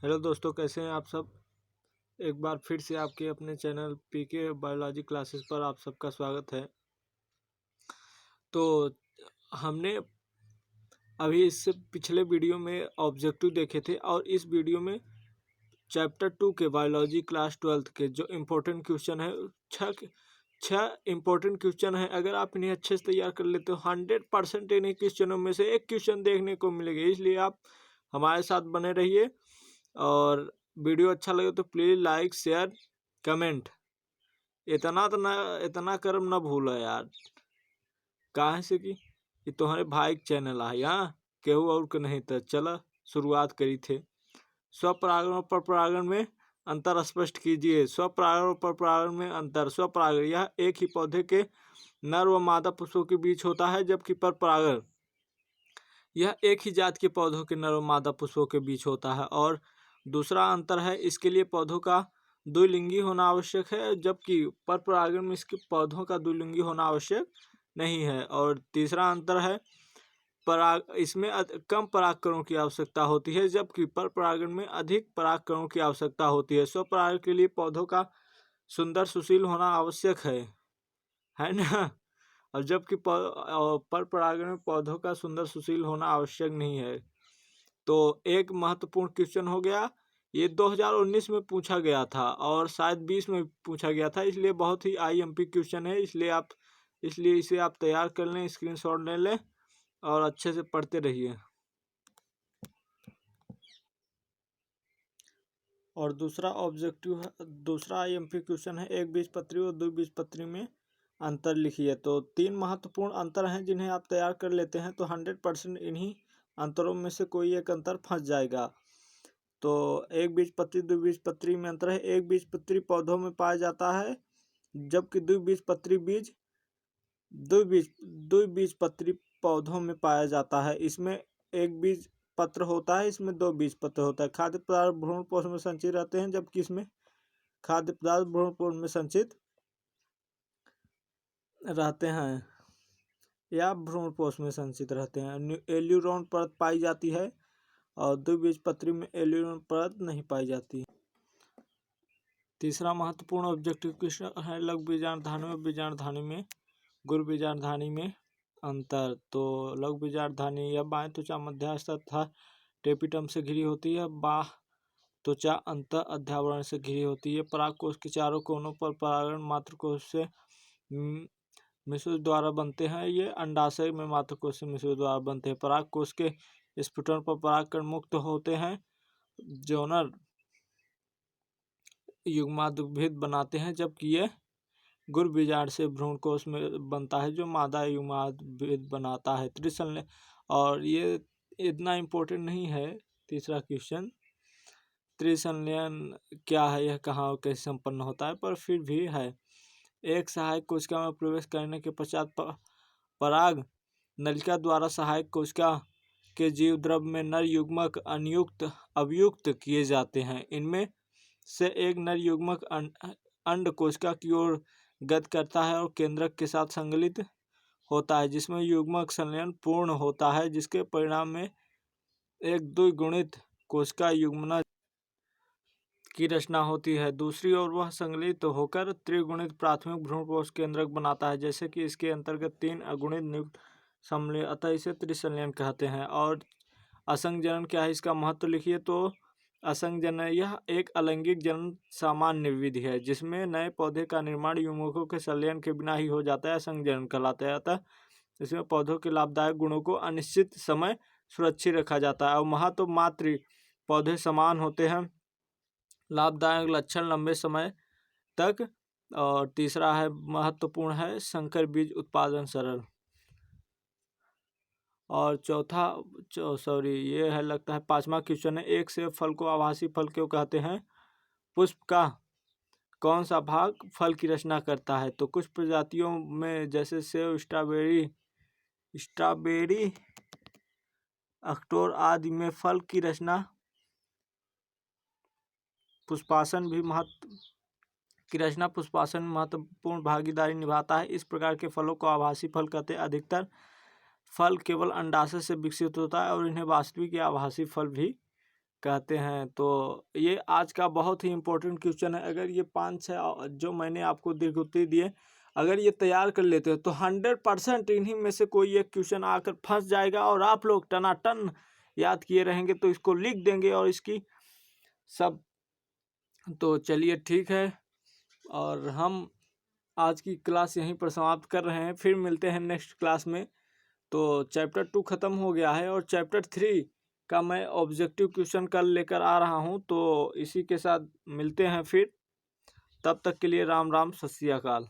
Hello दोस्तों, कैसे हैं आप सब। एक बार फिर से आपके अपने चैनल पीके बायोलॉजी क्लासेस पर आप सबका स्वागत है। तो हमने अभी इससे पिछले वीडियो में ऑब्जेक्टिव देखे थे और इस वीडियो में चैप्टर 2 के बायोलॉजी क्लास 12 के जो इम्पोर्टेंट क्वेश्चन है, छः इम्पोर्टेंट क्वेश्चन है। अगर आप इन्हें अच्छे से तैयार कर लेते हो 100% इन्हीं क्वेश्चनों में से एक क्वेश्चन देखने को मिलेगा। इसलिए आप हमारे साथ बने रहिए और वीडियो अच्छा लगे तो प्लीज़ लाइक शेयर कमेंट इतना कर्म ना भूलो यार। काहे से कि ये तुम्हारे भाई के चैनल है यहाँ, केहू और के नहीं। तो चलो शुरुआत करी थे। स्वपरागण और परपरागण में अंतर स्पष्ट कीजिए। स्वपरागण और परपरागण में अंतर। स्वपरागण यह एक ही पौधे के नर व मादा पुष्पों के बीच होता है, जबकि परपरागण यह एक ही जात के पौधों के नर व मादा पुष्पों के बीच होता है। और दूसरा अंतर है, इसके लिए पौधों का द्विलिंगी होना आवश्यक है, जबकि परपरागण में इसके पौधों का द्विलिंगी होना आवश्यक नहीं है। और तीसरा अंतर है, इसमें कम परागकणों की आवश्यकता होती है, जबकि परपरागण में अधिक परागकणों की आवश्यकता होती है। स्वपरागण के लिए पौधों का सुंदर सुशील होना आवश्यक है ना। और जबकि परपरागण में पौधों का सुंदर सुशील होना आवश्यक नहीं है। तो एक महत्वपूर्ण क्वेश्चन हो गया, ये 2019 में पूछा गया था और शायद 20 में पूछा गया था, इसलिए बहुत ही आईएमपी क्वेश्चन है। इसलिए इसे आप तैयार कर लें, स्क्रीनशॉट ले लें और अच्छे से पढ़ते रहिए। और दूसरा आईएमपी क्वेश्चन है, एक बीजपत्री और द्विबीजपत्री में अंतर लिखिए। तो 3 महत्वपूर्ण अंतर हैं जिन्हें आप तैयार कर लेते हैं तो 100% इन्हीं अंतरों में से कोई एक अंतर फंस जाएगा। तो एक बीजपत्री द्विबीजपत्री में अंतर है, एक बीजपत्री पौधों में पाया जाता है, जबकि द्विबीजपत्री पौधों में पाया जाता है। इसमें एक बीज पत्र होता है, इसमें 2 बीज पत्र होता है। खाद्य पदार्थ भ्रूणपोष में संचित रहते हैं, जबकि इसमें खाद्य पदार्थ भ्रूणपोष में संचित रहते हैं या भ्रूणपोष में संचित रहते हैं। एल्यूरोन परत पाई जाती है और द्विबीजपत्री में एल्यूरोन परत नहीं पाई जाती। तीसरा महत्वपूर्ण ऑब्जेक्टिव क्वेश्चन है, लघु बीजाणुधानी और बीजाणुधानी में गुरु बीजाणुधानी में अंतर। तो लघु बीजाणुधानी यह बाह्य त्वचा मध्यस्थ तथा टेपिटम से घिरी होती है, बाह्य त्वचा अंत अध्यावरण से घिरी होती है। परागकोश के चारों कोनों पर परागण मात्रकोश से मिश्र द्वारा बनते हैं। ये अंडाशय में मात्रकोश से मिश्र द्वारा बनते हैं। परागकोश के स्फुटन पर परागकण मुक्त होते हैं, जोनर युग्माद्भिद बनाते हैं, जबकि ये गुरु बीजांड से भ्रूणकोश में बनता है, जो मादा युग्माद्भिद बनाता है। त्रिसंलयन, और ये इतना इम्पोर्टेंट नहीं है तीसरा क्वेश्चन, त्रिसंलयन क्या है, यह कहाँ और कैसे संपन्न होता है, पर फिर भी है। एक सहायक कोशिका में प्रवेश करने के पश्चात पराग नलिका द्वारा सहायक कोशिका के जीव द्रव्य में नर युग्मक अवयुक्त किए जाते हैं। इनमें से एक नर युग्मक अंड कोशिका की ओर गति करता है और केंद्रक के साथ संगलित होता है, जिसमें युग्मक संलयन पूर्ण होता है, जिसके परिणाम में एक द्विगुणित कोशिका युग्मनज की रचना होती है। दूसरी ओर वह संगलित होकर त्रिगुणित प्राथमिक भ्रूणपोष केंद्रक बनाता है, जैसे कि इसके अंतर्गत 3 अगुणित नियुक्त सम्मिलन, अतः इसे त्रिसंलयन कहते हैं। और असंघजनन क्या है, इसका महत्व लिखिए। तो असंघजनन यह एक अलैंगिक जनन सामान्य विधि है, जिसमें नए पौधे का निर्माण युग्मकों के संलयन के बिना ही हो जाता है, असंघजनन कहलाता है। अतः इसमें पौधों के लाभदायक गुणों को अनिश्चित समय सुरक्षित रखा जाता है। और महत्व मात्र पौधे समान होते हैं, लाभदायक लक्षण लंबे समय तक। और तीसरा है महत्वपूर्ण है, संकर बीज उत्पादन सरल। और ये है लगता है 5वां क्वेश्चन है, एक सेब फल को आभासी फल क्यों कहते हैं। पुष्प का कौन सा भाग फल की रचना करता है। तो कुछ प्रजातियों में जैसे सेब, स्ट्रॉबेरी, अखरोट आदि में फल की रचना पुष्पासन में महत्वपूर्ण भागीदारी निभाता है। इस प्रकार के फलों को आभासी फल कहते हैं। अधिकतर फल केवल अंडाशय से विकसित होता है और इन्हें वास्तविक या आभासी फल भी कहते हैं। तो ये आज का बहुत ही इम्पोर्टेंट क्वेश्चन है। अगर ये 5-6 जो मैंने आपको दीर्घोक्ति दिए, अगर ये तैयार कर लेते हो तो 100% इन्हीं में से कोई एक क्वेश्चन आकर फंस जाएगा और आप लोग टनाटन याद किए रहेंगे, तो इसको लिख देंगे और इसकी सब। तो चलिए ठीक है, और हम आज की क्लास यहीं पर समाप्त कर रहे हैं। फिर मिलते हैं नेक्स्ट क्लास में। तो चैप्टर 2 ख़त्म हो गया है और चैप्टर 3 का मैं ऑब्जेक्टिव क्वेश्चन कल लेकर आ रहा हूँ। तो इसी के साथ मिलते हैं फिर। तब तक के लिए राम राम, सत श्री अकाल।